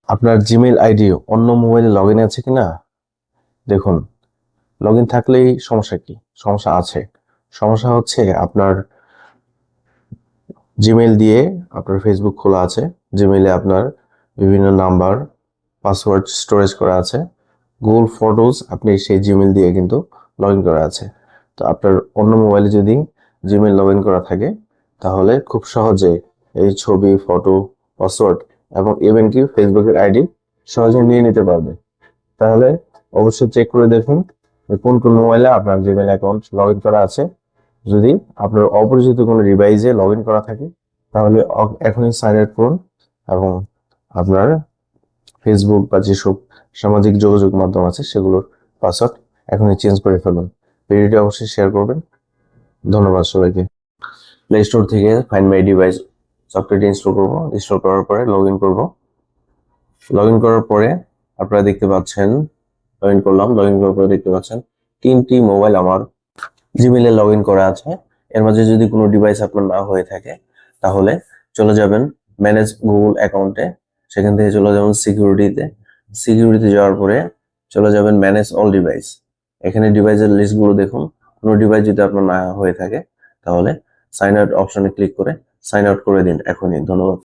আপনার Gmail ID অন্য মোবাইলে লগ ইন আছে কিনা দেখুন। লগ ইন থাকলেই সমস্যা কি? সমস্যা আছে। সমস্যা হচ্ছে আপনার জিমেইল দিয়ে আপনার ফেসবুক খোলা আছে, জিমেইলে আপনার বিভিন্ন নাম্বার, পাসওয়ার্ড স্টোরেজ করা আছে, গুগল ফটোজ আপনি সেই জিমেইল দিয়ে কিন্তু লগ ইন করা আছে। তো আপনার অন্য মোবাইলে যদি জিমেইল লগ ইন করা থাকে তাহলে খুব সহজে এই ছবি, ফটো, পাসওয়ার্ড এবং ইভেন কি ফেসবুকের আইডি সহজে নিয়ে নিতে পারবে। তাহলে অবশ্যই চেক করে দেখুন যে কোন কোন মোবাইলে আপনার জিমেইল অ্যাকাউন্ট লগ ইন করা আছে। যদি আপনার অপরিচিত কোনো ডিভাইসে লগ ইন করা থাকে তাহলে এখনই সাইন আউট করুন এবং আপনার ফেসবুক বা যেসব সামাজিক যোগাযোগ মাধ্যম আছে সেগুলোর পাসওয়ার্ড এখনই চেঞ্জ করে ফেলুন। ভিডিওটি অবশ্যই শেয়ার করবেন। ধন্যবাদ সবাইকে। প্লে স্টোর থেকে ফাইন্ড মাই ডিভাইস সফটওয়্যারটি ইনস্টল করব। ইনস্টল করার পরে লগ ইন করবো। লগ ইন করার পরে আপনারা দেখতে পাচ্ছেন, লগ ইন করলাম। লগ ইন করার পরে দেখতে পাচ্ছেন 3টি মোবাইল আমার জিমেইলে লগ ইন করা আছে। এর মাঝে যদি কোনো ডিভাইস আপনার না হয়ে থাকে তাহলে চলে যাবেন ম্যানেজ গুগল অ্যাকাউন্টে, সেখান থেকে চলে যাবেন সিকিউরিটিতে যাওয়ার পরে চলে যাবেন ম্যানেজ অল ডিভাইস। এখানে ডিভাইসের লিস্টগুলো দেখুন। কোনো ডিভাইস যদি আপনার না হয়ে থাকে তাহলে সাইন আউট অপশনে ক্লিক করে সাইন আউট করে দিন এখনই। ধন্যবাদ।